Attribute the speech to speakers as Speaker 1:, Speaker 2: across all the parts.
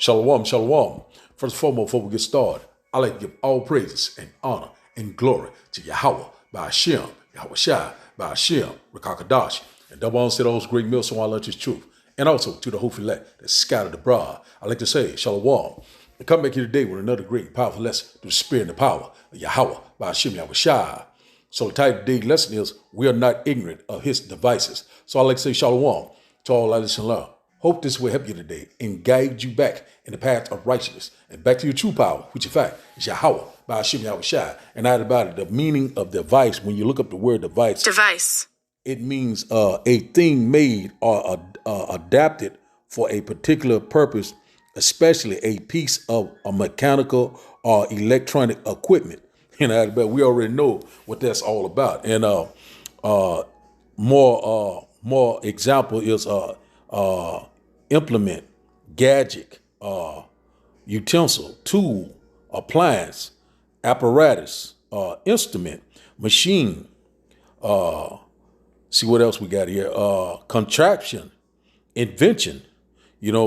Speaker 1: Shalom, shalom. First and foremost, before we get started, I like to give all praises and honor and glory to Yahweh, by Hashem, Yahweh Shai, by Hashem, Rakakadash, and double honor to those great meals so I love his truth. And also to the hopeful elect that scattered abroad. I like to say, shalom. And come back here today with another great, powerful lesson through the spirit and the power of Yahweh, by Hashem, Yahweh Shai. So the title of today's lesson is, we are not ignorant of his devices. So I like to say, shalom to all I listen and learn. Hope this will help you today and guide you back in the path of righteousness and back to your true power, which in fact is Yahweh, by Hashem Yahweh Shai. And out about it, the meaning of device, when you look up the word device, it means a thing made or adapted for a particular purpose, especially a piece of a mechanical or electronic equipment. And out about, we already know what that's all about. And more example is implement, gadget, utensil, tool, appliance, apparatus, instrument, machine. See what else we got here? Contraption, invention.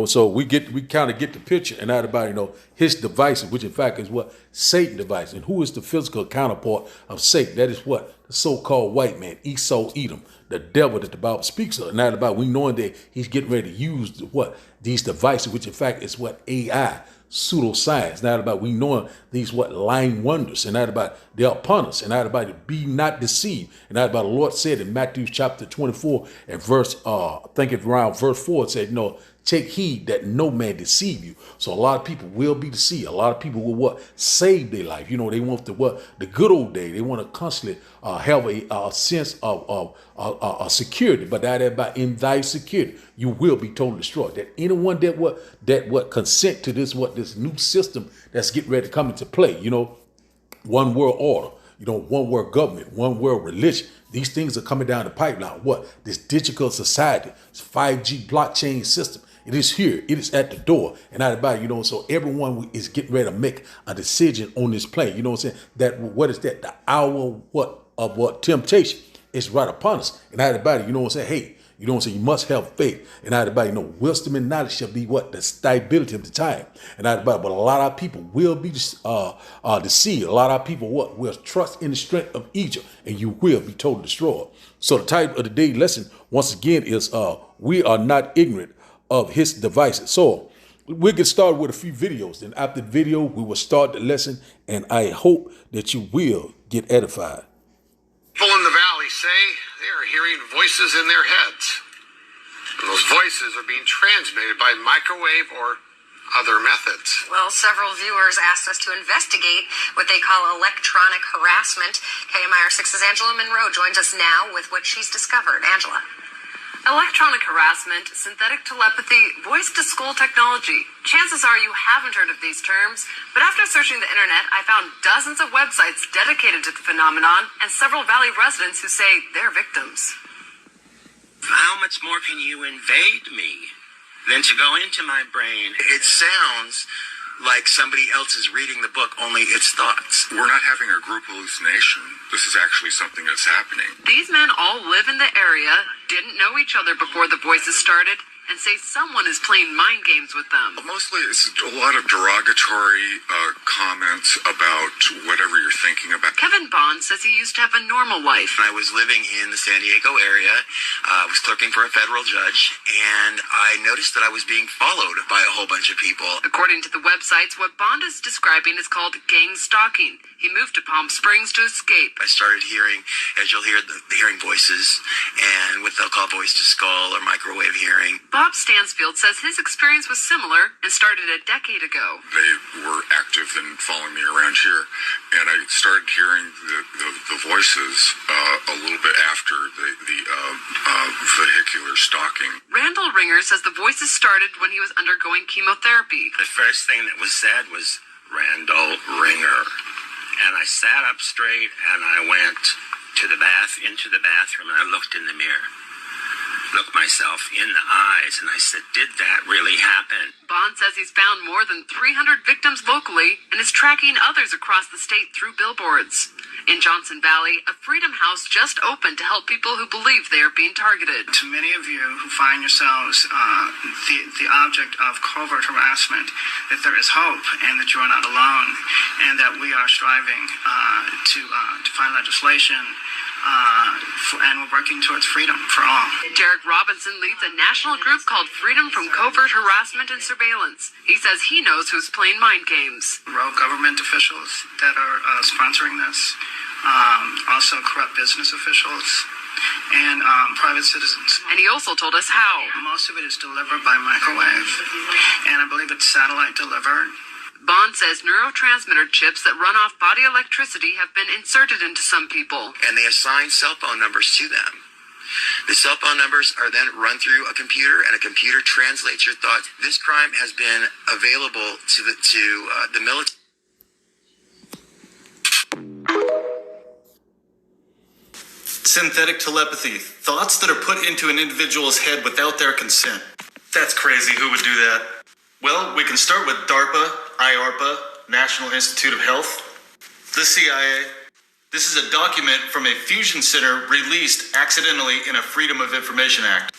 Speaker 1: So we kind of get the picture, and out about his devices, which in fact is what Satan device, and who is the physical counterpart of Satan? That is what the so-called white man, Esau, Edom, the devil that the Bible speaks of. And out about we knowing that he's getting ready to use these devices, which in fact is what AI, pseudoscience. Now about we knowing these lying wonders, and that about they're upon us, and that about be not deceived, and that about the Lord said in Matthew chapter 24 and verse I think it's around verse 4, it said, take heed that no man deceive you. So a lot of people will be deceived. A lot of people will save their life. They want the good old day. They want to constantly have a sense of security. But that about in thy security, you will be totally destroyed. That anyone that consent to this new system that's getting ready to come into play. One world order. One world government, one world religion. These things are coming down the pipeline. This digital society, this 5G blockchain system. It is here. It is at the door. And out about, so everyone is getting ready to make a decision on this plane. You know what I'm saying? That what is that? The hour of temptation is right upon us. And out about it, you know what I'm saying? Hey, you know what I'm saying? You must have faith. And out about wisdom and knowledge shall be the stability of the time. And out about it, but a lot of people will be deceived. A lot of people will trust in the strength of Egypt, and you will be totally destroyed. So the title of the day lesson, once again, is we are not ignorant of his devices. So we'll get started with a few videos. Then after the video, we will start the lesson, and I hope that you will get edified.
Speaker 2: People in the valley say they are hearing voices in their heads. And those voices are being transmitted by microwave or other methods.
Speaker 3: Well, several viewers asked us to investigate what they call electronic harassment. KMIR 6's Angela Monroe joins us now with what she's discovered. Angela.
Speaker 4: Electronic harassment, synthetic telepathy, voice-to-skull technology. Chances are you haven't heard of these terms, but after searching the internet, I found dozens of websites dedicated to the phenomenon and several Valley residents who say they're victims.
Speaker 5: How much more can you invade me than to go into my brain? It sounds like somebody else is reading the book, only it's thoughts.
Speaker 6: We're not having a group hallucination. This is actually something that's happening.
Speaker 4: These men all live in the area, didn't know each other before the voices started, and say someone is playing mind games with them.
Speaker 6: Mostly it's a lot of derogatory comments about whatever you're thinking about.
Speaker 4: Kevin Bond says he used to have a normal life.
Speaker 5: I was living in the San Diego area. I was clerking for a federal judge, and I noticed that I was being followed by a whole bunch of people.
Speaker 4: According to the websites, what Bond is describing is called gang stalking. He moved to Palm Springs to escape.
Speaker 5: I started hearing, as you'll hear, the hearing voices, and what they'll call voice to skull or microwave hearing.
Speaker 4: Bob Stansfield says his experience was similar and started a decade ago.
Speaker 6: They were active in following me around here, and I started hearing the voices a little bit after the vehicular stalking.
Speaker 4: Randall Ringer says the voices started when he was undergoing chemotherapy.
Speaker 5: The first thing that was said was, Randall Ringer. And I sat up straight and I went into the bathroom, and I looked in the mirror. Looked myself in the eyes, and I said, did that really happen?
Speaker 4: Bond says he's found more than 300 victims locally and is tracking others across the state through billboards. In Johnson Valley, a Freedom House just opened to help people who believe they are being targeted.
Speaker 7: To many of you who find yourselves the object of covert harassment, that there is hope and that you are not alone, and that we are striving to find legislation and we're working towards freedom for all.
Speaker 4: Derek Robinson leads a national group called Freedom from Covert Harassment and Surveillance. He says he knows who's playing mind games.
Speaker 7: Rogue government officials that are sponsoring this, also corrupt business officials, and private citizens.
Speaker 4: And he also told us how.
Speaker 7: Most of it is delivered by microwave, and I believe it's satellite delivered.
Speaker 4: Bond says neurotransmitter chips that run off body electricity have been inserted into some people.
Speaker 5: And they assign cell phone numbers to them. The cell phone numbers are then run through a computer, and a computer translates your thoughts. This crime has been available to the military.
Speaker 8: Synthetic telepathy, thoughts that are put into an individual's head without their consent. That's crazy. Who would do that? Well, we can start with DARPA, IARPA, National Institute of Health, the CIA. This is a document from a fusion center released accidentally in a Freedom of Information Act.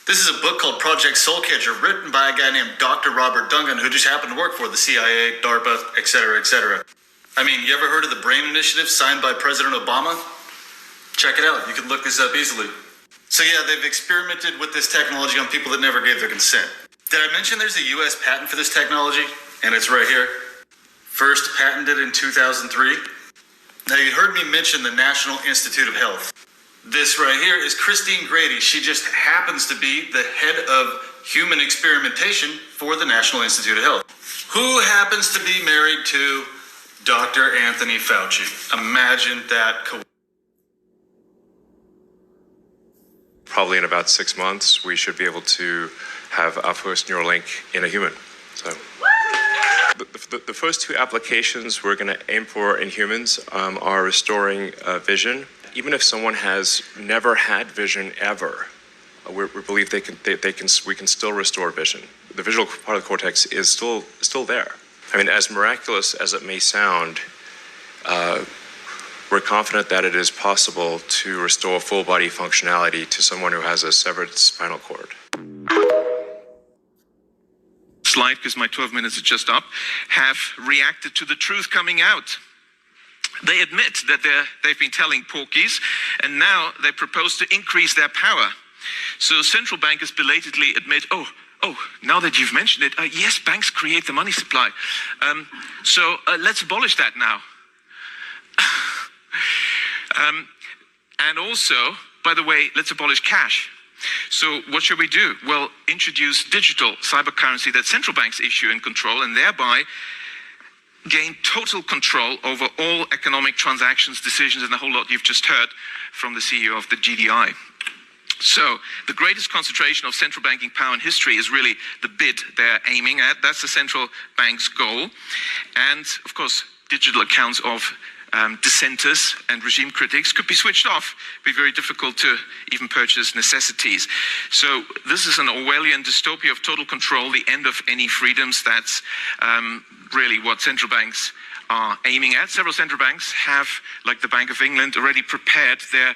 Speaker 8: This is a book called Project Soulcatcher, written by a guy named Dr. Robert Duncan, who just happened to work for the CIA, DARPA, etc., etc. I mean, you ever heard of the BRAIN Initiative signed by President Obama? Check it out. You can look this up easily. So yeah, they've experimented with this technology on people that never gave their consent. Did I mention there's a U.S. patent for this technology? And it's right here. First patented in 2003. Now, you heard me mention the National Institute of Health. This right here is Christine Grady. She just happens to be the head of human experimentation for the National Institute of Health, who happens to be married to Dr. Anthony Fauci. Imagine that coincidence.
Speaker 9: Probably in about 6 months, we should be able to have our first Neuralink in a human. So, the first two applications we're going to aim for in humans are restoring vision. Even if someone has never had vision ever, we believe we can still restore vision. The visual part of the cortex is still there. I mean, as miraculous as it may sound, we're confident that it is possible to restore full body functionality to someone who has a severed spinal cord.
Speaker 10: Slide, because my 12 minutes is just up, have reacted to the truth coming out. They admit that they've been telling porkies, and now they propose to increase their power. So central bankers belatedly admit, oh, now that you've mentioned it, yes, banks create the money supply. So let's abolish that now. And also, by the way, let's abolish cash. So what should we do? Well, introduce digital cyber currency that central banks issue and control, and thereby gain total control over all economic transactions, decisions, and the whole lot you've just heard from the CEO of the GDI. So the greatest concentration of central banking power in history is really the bid they're aiming at. That's the central bank's goal. And of course, digital accounts of dissenters and regime critics could be switched off. It'd be very difficult to even purchase necessities. So this is an Orwellian dystopia of total control, the end of any freedoms. That's really what central banks are aiming at. Several central banks have, like the Bank of England, already prepared their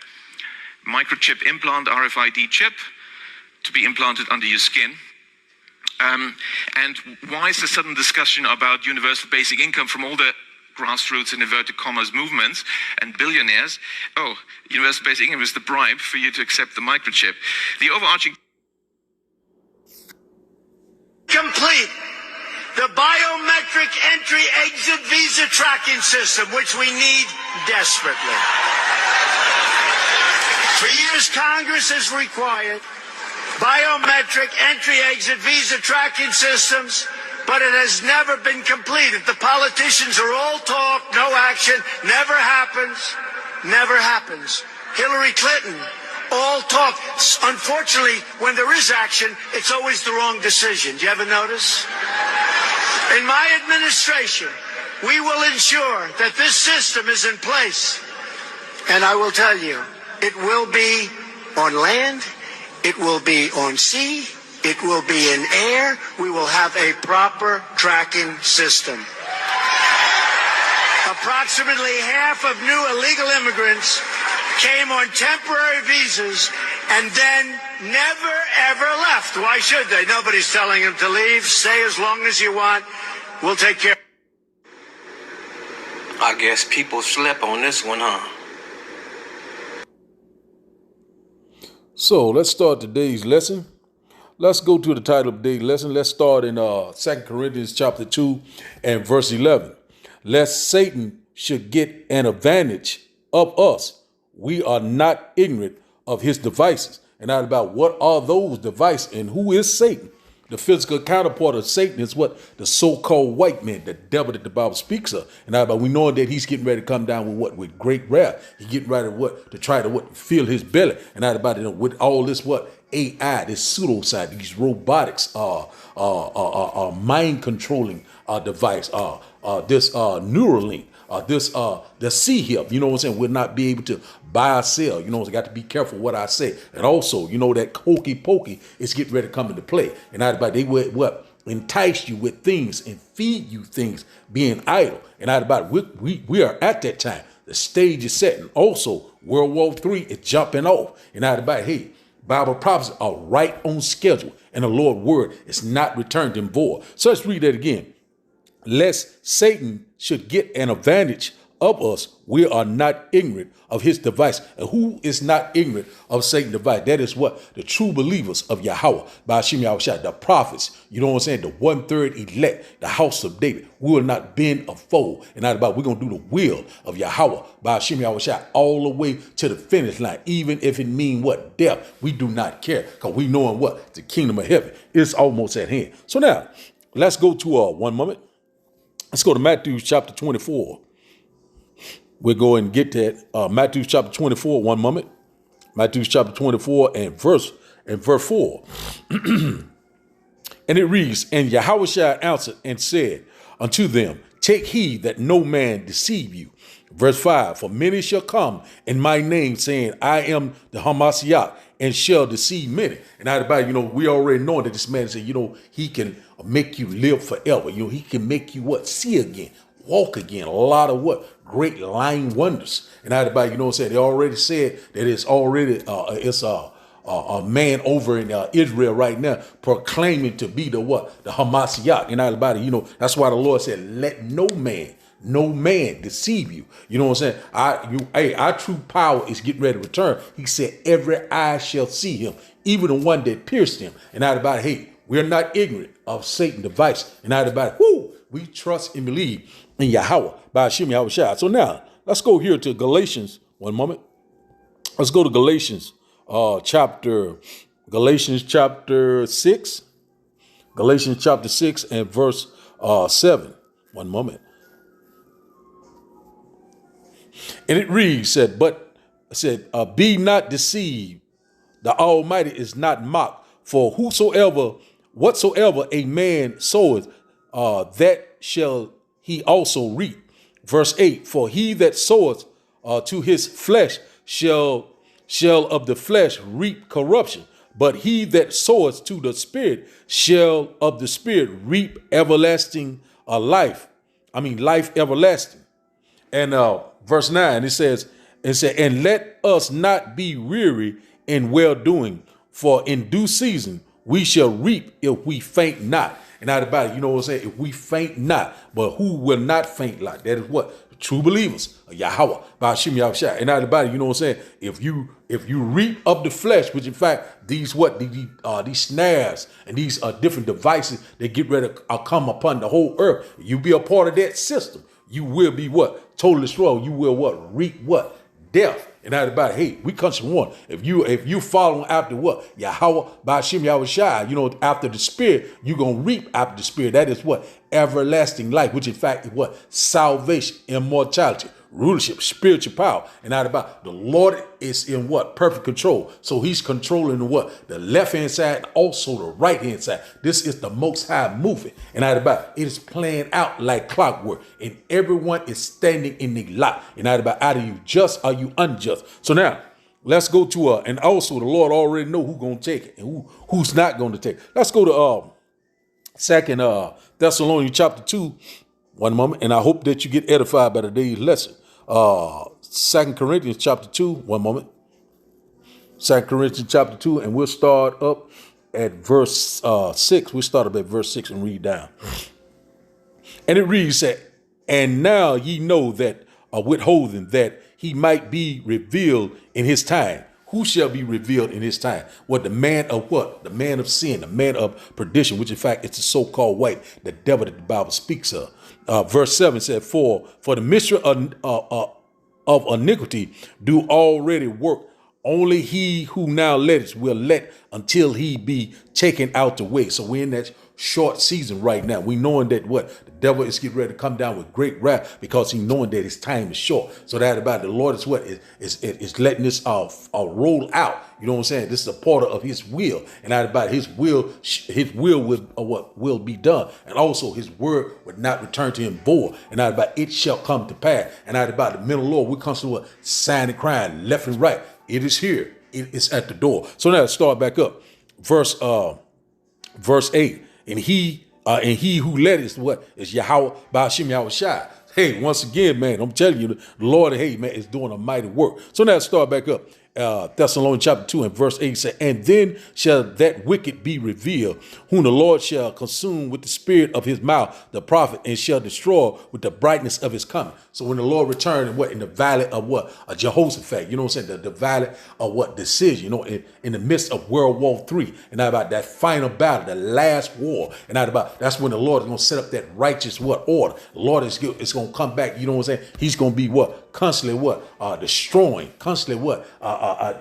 Speaker 10: microchip implant, RFID chip, to be implanted under your skin. And why is the sudden discussion about universal basic income from all the grassroots and inverted commas movements and billionaires? Oh, universal basic income is the bribe for you to accept the microchip. The overarching...
Speaker 11: Complete the biometric entry-exit visa tracking system, which we need desperately. For years, Congress has required biometric entry-exit visa tracking systems, but it has never been completed. The politicians are all talk, no action, never happens, never happens. Hillary Clinton, all talk. Unfortunately, when there is action, it's always the wrong decision. Do you ever notice? In my administration, we will ensure that this system is in place. And I will tell you, it will be on land, it will be on sea, it will be in air. We will have a proper tracking system. A approximately half of new illegal immigrants came on temporary visas and then never, ever left. Why should they? Nobody's telling them to leave. Stay as long as you want. We'll take care.
Speaker 12: I guess people slept on this one, huh?
Speaker 1: So let's start today's lesson. Let's go to the title of today's lesson. Let's start in 2 Corinthians chapter 2 and verse 11. Lest Satan should get an advantage of us, we are not ignorant of his devices. And not about what are those devices and who is Satan. The physical counterpart of Satan is what? The so-called white man, the devil that the Bible speaks of. And not about we know that he's getting ready to come down with what? With great wrath. He's getting ready to what? To try to what? Fill his belly. And not about it with all this what? AI, this pseudoscience, these robotics, mind controlling device, this Neuralink, the C-hip, you know what I'm saying, will not be able to buy or sell. You know, I got to be careful what I say. And also, you know, that hokey pokey is getting ready to come into play. And not about they would what? Entice you with things and feed you things being idle. And not about we are at that time. The stage is set. And also, World War III is jumping off. And not about, hey, Bible prophecies are right on schedule, and the Lord's word is not returned in void. So let's read that again. Lest Satan should get an advantage of us, we are not ignorant of his device. And who is not ignorant of Satan's device? That is what? The true believers of Yahweh, Ba'ashim Yahushua, the prophets, you know what I'm saying? The 1/3 elect, the house of David. We will not bend a foe. And not about we're going to do the will of Yahweh, Ba'ashim Yahushua, all the way to the finish line. Even if it mean what? Death. We do not care because we know what? The kingdom of heaven is almost at hand. So now, let's go to one moment. Let's go to Matthew chapter 24. We'll go and get that. Matthew chapter 24, one moment. Matthew chapter 24 and verse 4. And it reads, and Yahushua answered and said unto them, take heed that no man deceive you. Verse 5, for many shall come in my name, saying, I am the Hamashiach, and shall deceive many. And everybody, you know, we already know that this man said, you know, he can make you live forever. You know, he can make you what? See again, walk again. A lot of what? Great lying wonders. And everybody, you know what I'm saying? They already said that it's already, it's a man over in Israel right now proclaiming to be the what? The Hamashiach. And everybody, you know, that's why the Lord said, let no man deceive you. You know what I'm saying? Our true power is getting ready to return. He said, every eye shall see him, even the one that pierced him. And not about, hey, we're not ignorant of Satan's device. And not about, we trust and believe in Yahweh, Ba'ashim Yahushua. So now, let's go here to Galatians, one moment. Let's go to Galatians chapter 6. Galatians chapter 6 and verse 7. One moment. And it reads, be not deceived, the Almighty is not mocked, for whatsoever a man soweth, that shall he also reap. Verse 8, for he that soweth to his flesh shall of the flesh reap corruption, but he that soweth to the Spirit shall of the Spirit reap everlasting life. Life everlasting. And verse 9, it says, and let us not be weary in well-doing, for in due season we shall reap if we faint not. And not about it, you know what I'm saying? If we faint not, but who will not faint like? That is what? The true believers of Yahweh, Ba'ashim Yahushua. And not about it, you know what I'm saying? If you reap of the flesh, which in fact, these snares and these different devices that get ready to come upon the whole earth, you be a part of that system. You will be what? Totally destroyed. You will what? Reap what? Death. And not about it, hey, we country one. If you following after what? Yahweh, Ba'ashim Yahushua, you know, after the Spirit, you're going to reap after the Spirit. That is what? Everlasting life, which in fact is what? Salvation, immortality, rulership, spiritual power. And not about the Lord is in what? Perfect control. So he's controlling the what? The left-hand side and also the right-hand side. This is the Most High moving. And not about it is playing out like clockwork. And everyone is standing in the lot. And not about are you just, are you unjust? So now, let's go to, and also the Lord already know who's going to take it and who's not going to take it. Let's go to 2 Thessalonians chapter 2, One moment, and I hope that you get edified by today's lesson. 2 Corinthians chapter 2, one moment. 2 Corinthians chapter 2, and we'll start up at verse 6. We'll start up at verse 6 and read down. And it reads that, and now ye know that withholding that he might be revealed in his time. Who shall be revealed in his time? What, the man of what? The man of sin, the man of perdition, which in fact is the so-called white, the devil that the Bible speaks of. Verse 7 said, for the mystery of iniquity do already work. Only he who now letteth will let until he be taken out the way. So we're in that short season right now. We knowing that what? The devil is getting ready to come down with great wrath because he knowing that his time is short. So that about the Lord is what? Is letting this roll out. You know what I'm saying? This is a part of his will. And that about his will will be done. And also his word would not return to him void. And that about it shall come to pass. And that about the middle Lord, we constantly signing, crying left and right. It is here. It is at the door. So now let's start back up. Verse 8. And he who led is what? Is Yahweh Ba'ashim Yahushai. Hey, once again, man, I'm telling you, the Lord, hey, man, is doing a mighty work. So now let's start back up. Thessalonians chapter 2 and verse 8 said, and then shall that wicked be revealed, whom the Lord shall consume with the spirit of his mouth, the prophet, and shall destroy with the brightness of his coming. So when the Lord returned in what? In the valley of what? A Jehoshaphat, you know what I'm saying? The valley of what? Decision, you know, in the midst of World War III. And not about that final battle, the last war. And not about, that's when the Lord is going to set up that righteous what? Order. The Lord is going to come back, you know what I'm saying? He's going to be what? Constantly what? Destroying. Constantly what?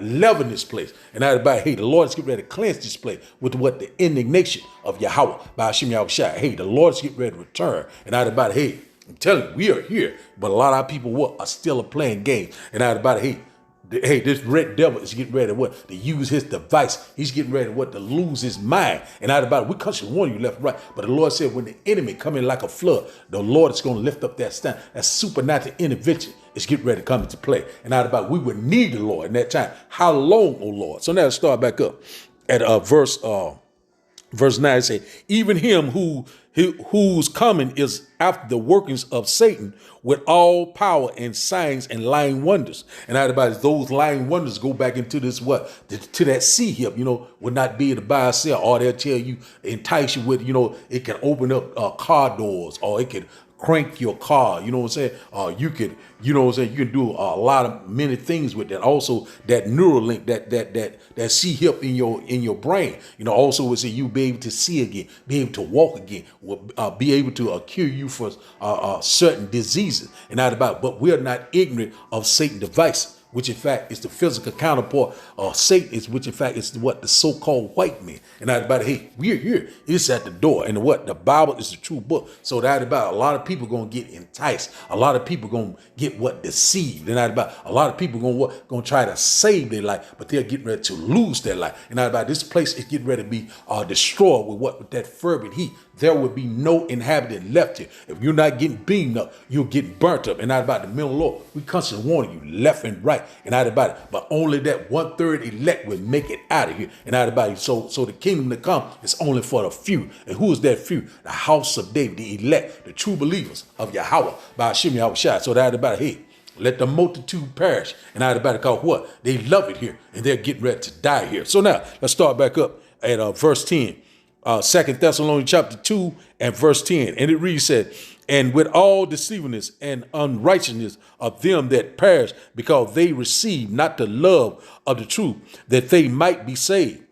Speaker 1: Leveling this place. And that about, hey, the Lord is getting ready to cleanse this place with what? The indignation of Yahweh by Hashem Yahushai. Hey, the Lord is getting ready to return. And that about, hey, I'm telling you, we are here. But a lot of our people what? Are still playing games. And that about, hey, this red devil is getting ready to what? To use his device. He's getting ready to what? To lose his mind. And out about it, we constantly warn you left and right. But the Lord said when the enemy come in like a flood, the Lord is going to lift up that stand. That supernatural intervention is getting ready to come into play. And out about it, we would need the Lord in that time. How long, O Lord? So now let's start back up at verse 9. It say, even him whose coming is after the workings of Satan with all power and signs and lying wonders. And out about it, those lying wonders go back into this what? To that sea hip, you know, would not be able to buy or sell, or they'll tell you, entice you with, you know, it can open up car doors, or it can crank your car, you know what I'm saying? You could, you know what I'm saying? You can do a lot of many things with that. Also, that neural link, that C hip in your brain, you know, also would say you be able to see again, be able to walk again, will be able to cure you for certain diseases and not about. But we're not ignorant of Satan's device, which in fact is the physical counterpart of Satan, is which in fact is what? The so-called white man. And that about, hey, we're here. It's at the door. And what? The Bible is the true book. So that about, a lot of people going to get enticed. A lot of people going to get what? Deceived. And that about, a lot of people going to try to save their life, but they're getting ready to lose their life. And that about, this place is getting ready to be destroyed with what? With that fervent heat. There will be no inhabitant left here. If you're not getting beamed up, you're getting burnt up. And not about the middle Lord. We constantly warning you left and right. And not about it. But only that 1/3 elect will make it out of here. And not about it. So the kingdom to come is only for the few. And who is that few? The house of David, the elect, the true believers of Yahweh by Hashem Yahushai. So that about it, hey, let the multitude perish. And not about it, cause what? They love it here. And they're getting ready to die here. So now let's start back up at verse 10. 2 Thessalonians chapter 2 and verse 10. And it reads, said, and with all deceivingness and unrighteousness of them that perish, because they receive not the love of the truth, that they might be saved.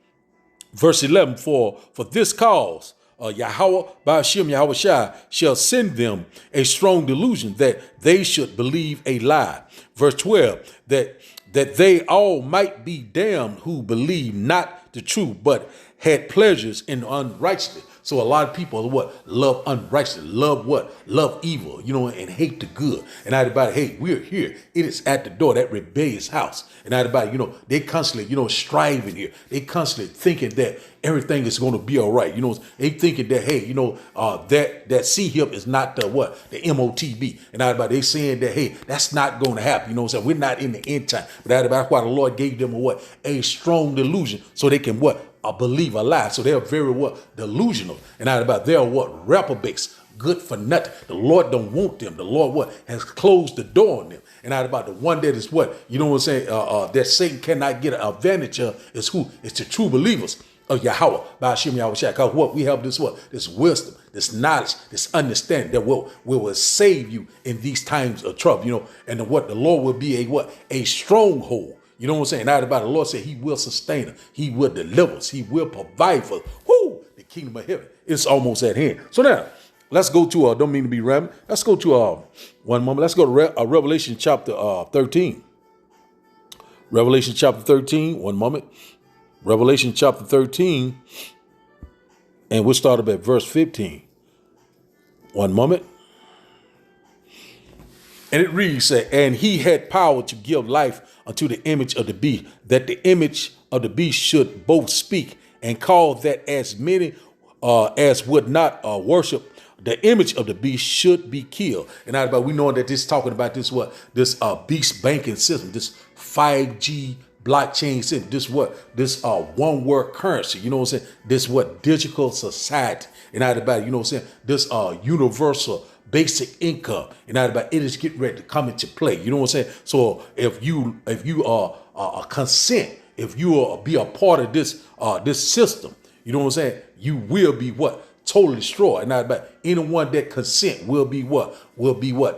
Speaker 1: Verse 11, for this cause, Yahweh Ba'ashim Yahushai shall send them a strong delusion that they should believe a lie. Verse 12, that they all might be damned who believe not the truth, but had pleasures in unrighteousness. So a lot of people what? Love unrighteousness, love what? Love evil, you know, and hate the good. And everybody, hey, we're here. It is at the door, that rebellious house. And everybody, you know, they constantly, you know, striving here. They constantly thinking that everything is going to be all right. You know, they thinking that, hey, you know, that C hip is not the what? The MOTB. And everybody, they saying that, hey, that's not going to happen. You know what I'm saying? We're not in the end time. But that's why the Lord gave them a strong delusion so they can believe a lie. So they're very delusional. And not about they're reprobates. good for nothing. The Lord don't want them. The Lord what has closed the door on them. And out about the one that is what, you know what I'm saying, that Satan cannot get an advantage of is who? It's the true believers of Yahweh, by Hashem Yahushua. Because what? We have this what? This wisdom, this knowledge, this understanding that will save you in these times of trouble, you know, and what the Lord will be a stronghold. You know what I'm saying? Out about the Lord said he will sustain us. He will deliver us. He will provide for us. Whoo! The kingdom of heaven. It's almost at hand. So now, let's go to, don't mean to be rambling. Let's go to, one moment. Let's go to Revelation chapter 13. Revelation chapter 13. One moment. Revelation chapter 13. And we'll start up at verse 15. One moment. And it reads, and he had power to give life unto the image of the beast, that the image of the beast should both speak and call that as many as would not worship the image of the beast should be killed. And out about we know that this talking about this what? This beast banking system, this 5G blockchain system, this one word currency, you know what I'm saying? This what? Digital society. And out about you know what I'm saying? This universal basic income, and out about it is getting ready to come into play. You know what I'm saying? So if you consent, if you be a part of this system, you know what I'm saying? You will be what? Totally destroyed. And out about anyone that consent will be what?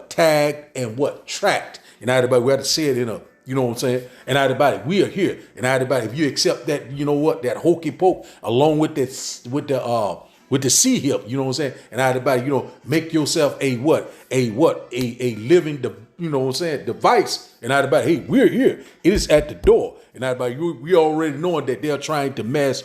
Speaker 1: Tagged and what? Tracked. And out about we have to say it in a, you know what I'm saying? And out about it, we are here. And out about if you accept that, you know what? That hokey poke along with this, with the C hip, you know what I'm saying? And out about, you know, make yourself a living, you know what I'm saying, device. And out about, hey, we're here. It is at the door. And out about, we already knowing that they're trying to mass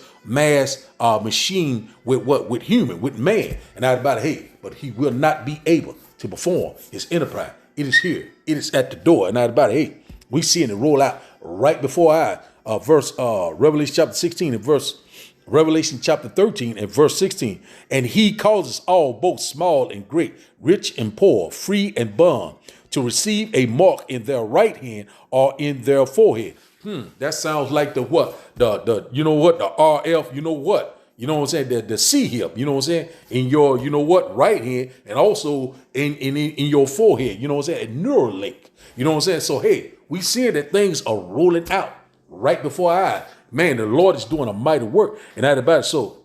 Speaker 1: machine with human, with man. And out about, hey, but he will not be able to perform his enterprise. It is here. It is at the door. And out about, hey, we seeing it roll out right before our verse, Revelation chapter 16 and verse. Revelation chapter 13 and verse 16. And he causes all, both small and great, rich and poor, free and bond, to receive a mark in their right hand or in their forehead. That sounds like the what? The you know what? The RF, you know what? You know what I'm saying? The C hip, you know what I'm saying? In your, you know what? Right hand, and also in your forehead, you know what I'm saying? A Neuralink, you know what I'm saying? So, hey, we seeing that things are rolling out right before our eyes. Man, the Lord is doing a mighty work. And that about it. So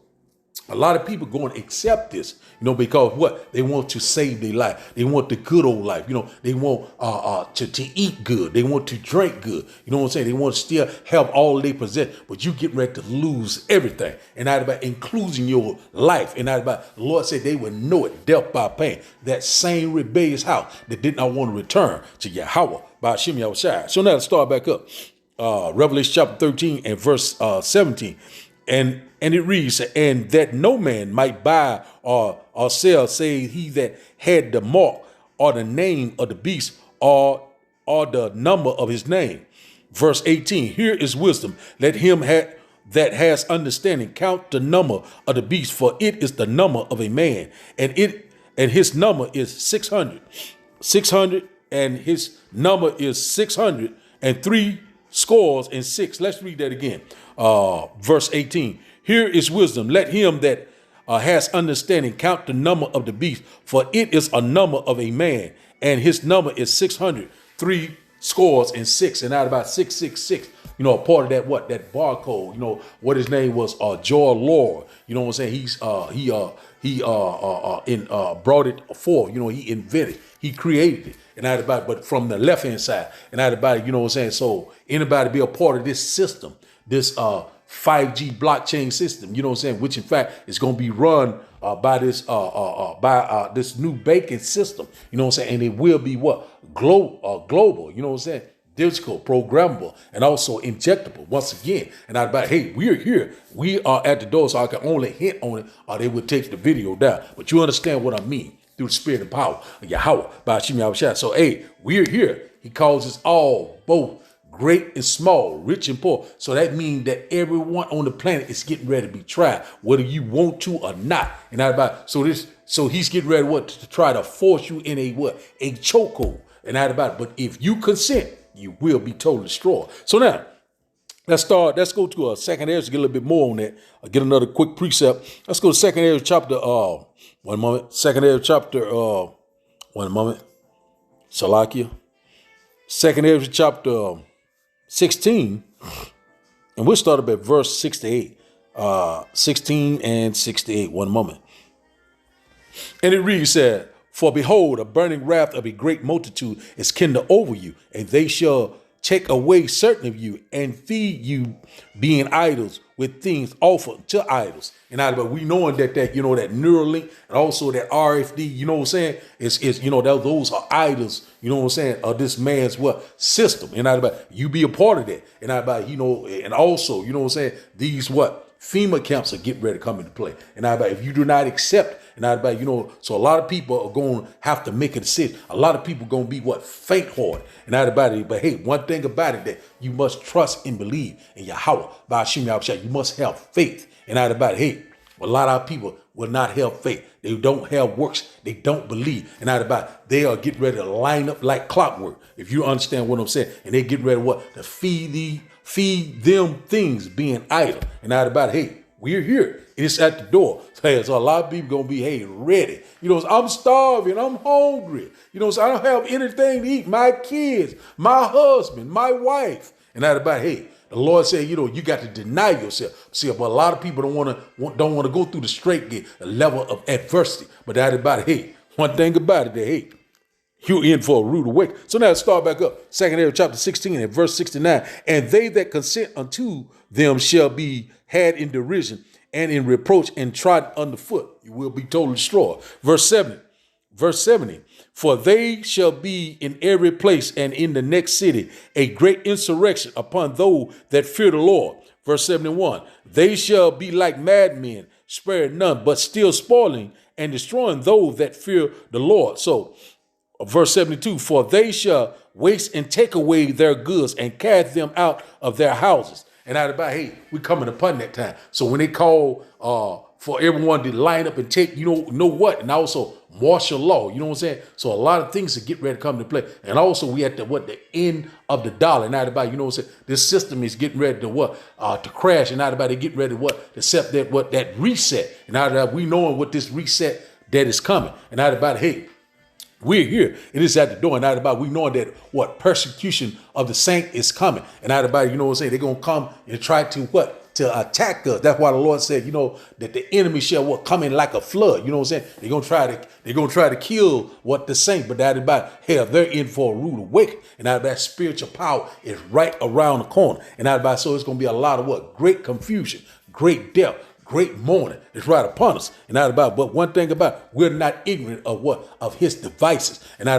Speaker 1: a lot of people going to accept this, you know, because what? They want to save their life. They want the good old life. You know, they want to eat good. They want to drink good. You know what I'm saying? They want to still have all they possess, but you get ready to lose everything. And that about including your life. And that about the Lord said they would know it, death by pain. That same rebellious house that did not want to return to Yahweh by Hashem Yahushua. So now let's start back up. Revelation chapter 13 and verse 17. And it reads, and that no man might buy or sell, save he that had the mark or the name of the beast or the number of his name. Verse 18, here is wisdom. Let him that has understanding count the number of the beast, for it is the number of a man, and his number is 600. 600, and his number is 603 scores and 6. Let's read that again. Verse 18. Here is wisdom. Let him that has understanding count the number of the beast, for it is a number of a man, and his number is 603 scores and 6. And out about 666, you know, a part of that what? That barcode, you know, what his name was, Joel Lord. You know what I'm saying? He brought it forth. You know, he invented, he created it. And out about, but from the left hand side, and out about, you know what I'm saying? So anybody be a part of this system, this 5G blockchain system, you know what I'm saying? Which in fact is going to be run by this new banking system, you know what I'm saying? And it will be what? Global, you know what I'm saying? Digital, programmable, and also injectable once again. And out about, hey, we're here. We are at the door, so I can only hint on it or they would take the video down. But you understand what I mean. Through the spirit and power of Yahweh by Hashem Yahushua. So, hey, we're here. He calls us all, both great and small, rich and poor. So that means that everyone on the planet is getting ready to be tried, whether you want to or not. And that about so he's getting ready to try to force you in a chokehold. And that about. But if you consent, you will be totally destroyed. So now, Let's go to 2 Ezra to get a little bit more on that. I'll get another quick precept. Let's go to 2 Ezra chapter, 2 Ezra chapter, Salakia. 2 Ezra chapter 16, and we'll start up at verse 68. 16 and 68, one moment. And it reads, said, for behold, a burning wrath of a great multitude is kindled over you, and they shall take away certain of you and feed you, being idols with things offered to idols. And but we knowing that that Neuralink and also that RFD, you know what I'm saying, is those are idols, you know what I'm saying, of this man's system. And you be a part of that. And and also, you know what I'm saying, these FEMA camps are getting ready to come into play. And if you do not accept, and so a lot of people are going to have to make a decision. A lot of people are going to be faint-hearted. And but hey, one thing about it that you must trust and believe in Yahweh. You must have faith. And hey, a lot of people will not have faith. They don't have works. They don't believe. And they are getting ready to line up like clockwork. If you understand what I'm saying. And they getting ready to feed them things being idle. And hey, we're here. It's at the door. So a lot of people going to be, ready. I'm starving. I'm hungry. I don't have anything to eat. My kids, my husband, my wife. And the Lord said, you got to deny yourself. See, but a lot of people don't want to go through the straight gate, the level of adversity. But one thing about it, you're in for a rude awakening. So now let's start back up. 2 Ezra chapter 16 and verse 69. And they that consent unto them shall be had in derision and in reproach and trodden underfoot. You will be totally destroyed. Verse 70. For they shall be in every place and in the next city a great insurrection upon those that fear the Lord. Verse 71. They shall be like madmen, sparing none, but still spoiling and destroying those that fear the Lord. So, verse 72, for they shall waste and take away their goods and cast them out of their houses. And we coming upon that time. So when they call for everyone to line up and take, and also martial law, you know what I'm saying? So a lot of things to get ready to come into play. And also we at the end of the dollar. And you know what I'm saying? This system is getting ready to crash. And they getting ready to accept that reset. And we knowing what this reset that is coming. And we're here. It is at the door. And we knowing that persecution of the saint is coming. And you know what I'm saying? They're going to come and try to attack us. That's why the Lord said, that the enemy shall come in like a flood. You know what I'm saying? They're going to try to kill the saint. But they're in for a rude awakening. And that spiritual power is right around the corner. And so it's going to be a lot of great confusion, great death, great mourning is right upon us. And but one thing about we're not ignorant of his devices. And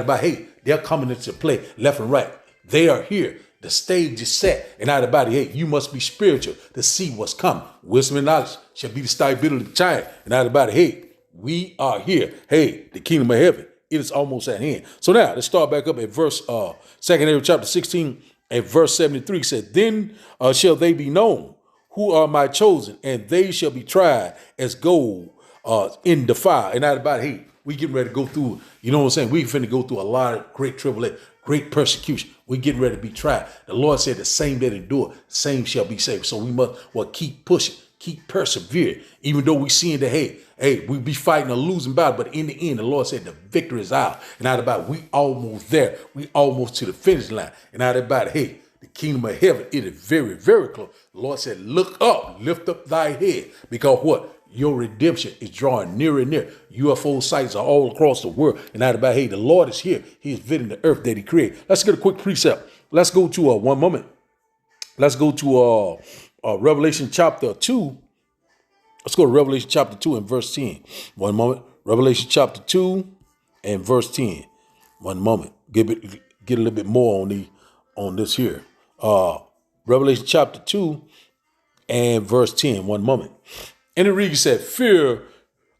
Speaker 1: they're coming into play left and right. They are here. The stage is set. And you must be spiritual to see what's coming. Wisdom and knowledge shall be the stability of the child. And we are here. The kingdom of heaven, it is almost at hand. So now let's start back up at verse 2 Ezra chapter 16 and verse 73 said, then shall they be known who are my chosen, and they shall be tried as gold in the fire. And we getting ready to go through, you know what I'm saying? We finna go through a lot of great tribulation, great persecution. We getting ready to be tried. The Lord said the same that endure, same shall be saved. So we must keep pushing, keep persevering. Even though we seeing that, we be fighting a losing battle, but in the end, the Lord said the victory is ours. And we almost there. We almost to the finish line. And the kingdom of heaven, it is very, very close. The Lord said, look up, lift up thy head, because your redemption is drawing nearer and nearer. UFO sites are all across the world. And the Lord is here. He is visiting the earth that he created. Let's get a quick precept. Let's go to one moment. Let's go to Revelation chapter 2. Let's go to Revelation chapter 2 and verse 10. One moment. Revelation chapter 2 and verse 10. One moment. Get a little bit more on this here. Revelation chapter 2 and verse 10. One moment. And it reads, said, fear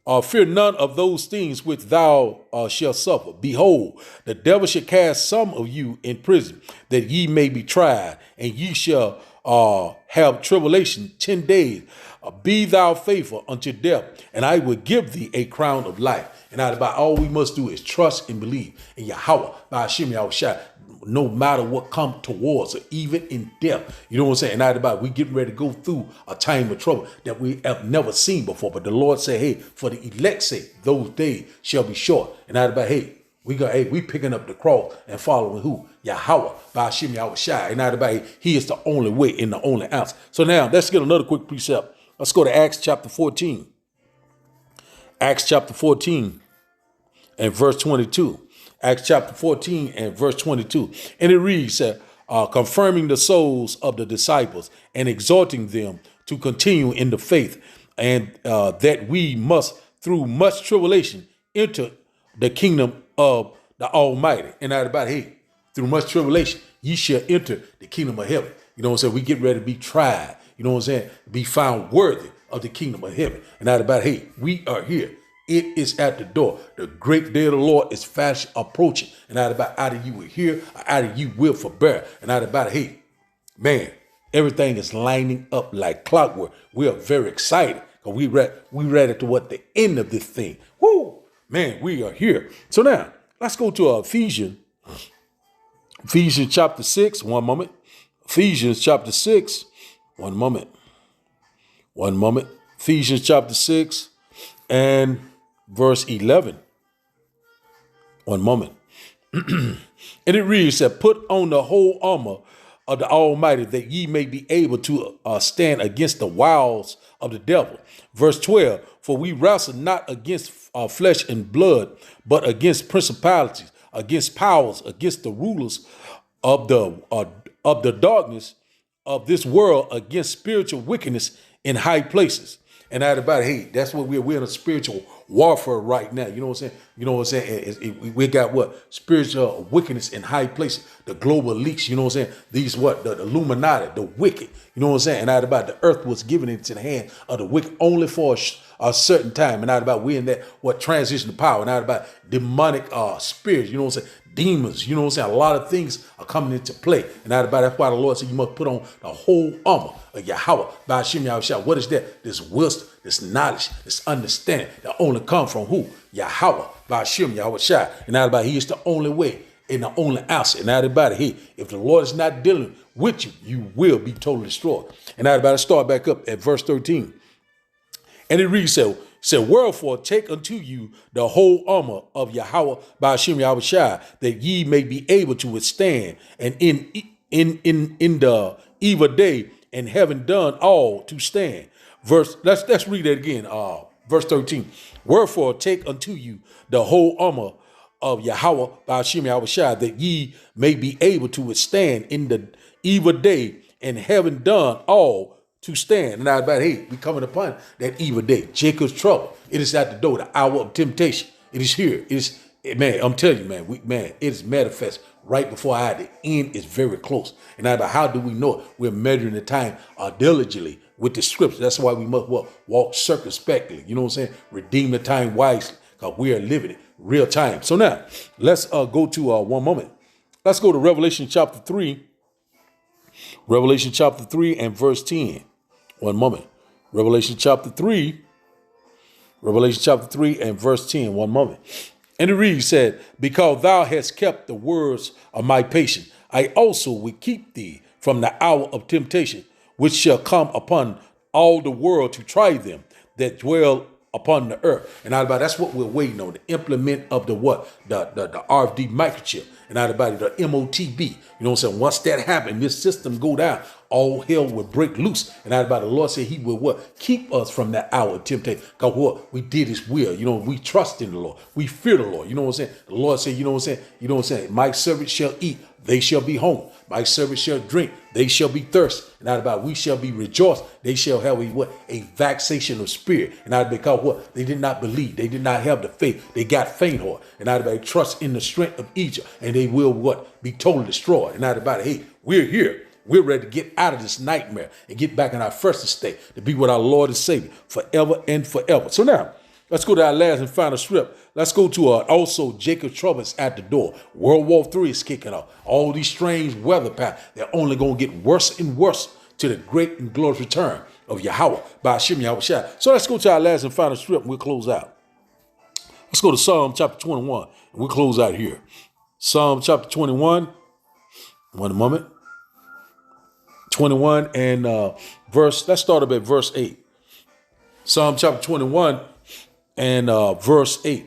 Speaker 1: none of those things which thou shalt suffer. Behold, the devil shall cast some of you in prison, that ye may be tried, and ye shall have tribulation 10 days. Be thou faithful unto death, and I will give thee a crown of life. And all we must do is trust and believe in Yahweh, by Hashem Yahushua. no matter what come towards us, even in death. You know what I'm saying? And everybody, we getting ready to go through a time of trouble that we have never seen before. But the Lord said, hey, for the elect's sake, those days shall be short. And everybody, hey, we picking up the cross and following who? Yahweh, by Hashem Yahweh Shai. And everybody, he is the only way and the only answer. So now let's get another quick precept. Let's go to Acts chapter 14. Acts chapter 14 and verse 22. Acts chapter 14 and verse 22. And it reads, confirming the souls of the disciples and exhorting them to continue in the faith, and that we must, through much tribulation, enter the kingdom of the Almighty. And everybody, through much tribulation, ye shall enter the kingdom of heaven. You know what I'm saying? We get ready to be tried. You know what I'm saying? Be found worthy of the kingdom of heaven. And everybody, we are here. It is at the door. The great day of the Lord is fast approaching. And either you will hear, or either you will forbear. And everybody, man, everything is lining up like clockwork. We are very excited because we ready to what the end of this thing. Woo, man, we are here. So now let's go to Ephesians chapter 6. One moment. Ephesians chapter 6. One moment. Ephesians chapter 6 and verse 11. One moment. And it reads that put on the whole armor of the Almighty, that ye may be able to stand against the wiles of the devil. Verse 12, for we wrestle not against flesh and blood, but against principalities, against powers, against the rulers of the darkness of this world, against spiritual wickedness in high places. And everybody, that's what we're in a spiritual warfare right now. You know what I'm saying? We got what? Spiritual wickedness in high places. The global leaks, you know what I'm saying? These the Illuminati, the wicked, you know what I'm saying? And everybody, the earth was given into the hand of the wicked only for a certain time. And everybody, we in that transition to power. And everybody, demonic spirits, you know what I'm saying? Demons, you know what I'm saying? A lot of things are coming into play. And everybody, that's why the Lord said you must put on the whole armor of Yahweh by Hashem Yahweh Shai. What is that? This wisdom, this knowledge, this understanding that only come from who? Yahweh by Hashem Yahweh Shai. And everybody, he is the only way and the only answer. And everybody, if the Lord is not dealing with you, you will be totally destroyed. And everybody, start back up at verse 13. And it reads, said, wherefore take unto you the whole armor of Yahweh by Hashem Yahweh Shai, that ye may be able to withstand, and in the evil day, and having done all to stand. Let's read that again. Verse 13. Wherefore take unto you the whole armor of Yahweh by Hashem Yahweh Shai, that ye may be able to withstand in the evil day, and having done all to stand. And now, we coming upon that evil day. Jacob's trouble. It is at the door, the hour of temptation. It is here. Man, I'm telling you, man, it is manifest right before our the end is very close. And now, how do we know it? We're measuring the time diligently with the scripture. That's why we must walk circumspectly. You know what I'm saying? Redeem the time wisely, because we are living it real time. So now, let's go to one moment. Let's go to Revelation chapter 3. Revelation chapter 3 and verse 10. One moment. Revelation chapter 3 and verse 10. One moment. And it reads, said, because thou hast kept the words of my patience, I also will keep thee from the hour of temptation, which shall come upon all the world to try them that dwell upon the earth. And that's what we're waiting on, the implement of the RFD microchip. And the MOTB. You know what I'm saying? Once that happened, this system go down, all hell will break loose. And the Lord said he will keep us from that hour of temptation. Because we did his will. You know, we trust in the Lord. We fear the Lord. You know what I'm saying? The Lord said, you know what I'm saying? My servants shall eat, they shall be home. My servants shall drink, they shall be thirsty. And we shall be rejoiced. They shall have a vexation of spirit. And because they did not believe, they did not have the faith. They got faint heart. And they trust in the strength of Egypt, and they will be totally destroyed. And we're here. We're ready to get out of this nightmare and get back in our first estate to be with our Lord and Savior forever and forever. So now, let's go to our last and final script. Let's go to also Jacob's trouble is at the door. World War III is kicking off. All these strange weather patterns, they're only going to get worse and worse to the great and glorious return of Yahweh by Hashem Yahweh Shai. So let's go to our last and final script and we'll close out. Let's go to Psalm chapter 21 and we'll close out here. Psalm chapter 21 One moment. 21 and let's start up at verse 8. Psalm chapter 21 and verse 8.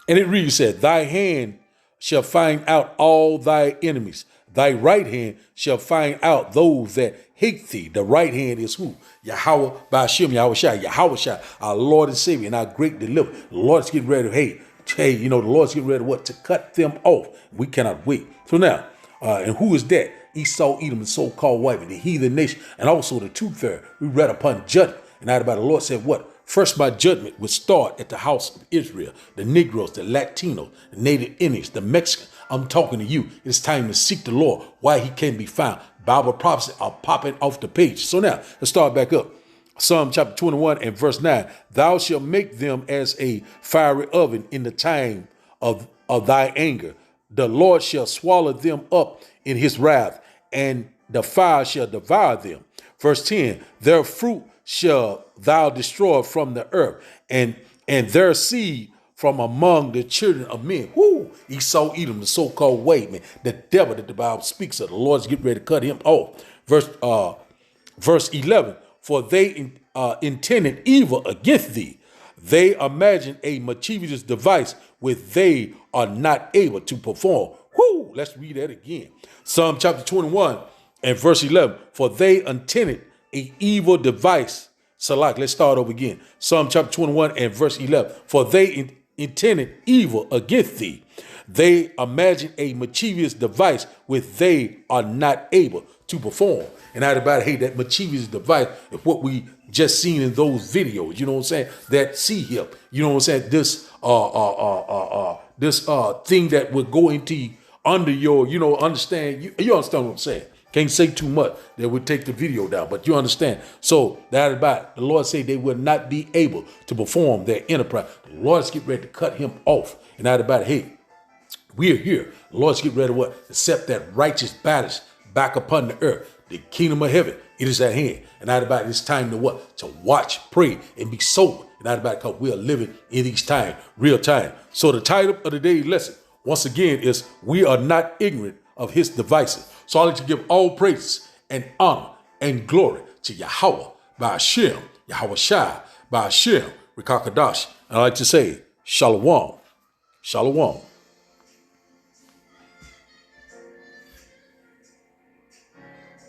Speaker 1: And it reads, said, thy hand shall find out all thy enemies. Thy right hand shall find out those that hate thee. The right hand is who? Yahweh, Ba'ashem, Yahweh Shai, Yahweh Shai, our Lord and Savior and our great deliverer. The Lord's getting ready to, the Lord's getting ready to what? To cut them off. We cannot wait. So now, and who is that? Esau, Edom, the so-called white man, the heathen nation, and also the two-third. We read upon judgment. And out about the Lord said what? First, my judgment would start at the house of Israel, the Negroes, the Latinos, the Native Indians, the Mexicans. I'm talking to you. It's time to seek the Lord while he can be found. Bible prophecy are popping off the page. So now, let's start back up. Psalm chapter 21 and verse 9. Thou shalt make them as a fiery oven in the time of thy anger. The Lord shall swallow them up in his wrath, and the fire shall devour them. Verse 10. Their fruit shall thou destroy from the earth, and their seed from among the children of men. Whoo! Esau, Edom, the so-called white man, the devil that the Bible speaks of. The Lord's getting ready to cut him off. Verse 11. For they intended evil against thee. They imagine a mischievous device which they are not able to perform. Whoo! Let's read that again. Psalm chapter 21 and verse 11. For they intended a evil device. Salak, let's start over again. Psalm chapter 21 and verse 11. For they intended evil against thee. They imagine a mischievous device which they are not able to perform. And out about, hey, that mischievous device is what we just seen in those videos. You know what I'm saying? That sea hip. You know what I'm saying? This thing that would go into under your, understand. You understand what I'm saying? Can't say too much that would take the video down, but you understand. So that about the Lord said they will not be able to perform their enterprise. The Lord's getting ready to cut him off. And that about, hey, we're here. The Lord's getting ready to what? Accept that righteous balance back upon the earth. The kingdom of heaven, it is at hand. And that about it's time to what? To watch, pray, and be sober. And that about because we are living in these times, real time. So the title of today's lesson, once again, is We Are Not Ignorant of His Devices. So I like to give all praise and honor and glory to Yahweh, Ba'ashem, Yahweh Shai, Ba'ashem, Rikakadash. And I like to say, Shalom, Shalom.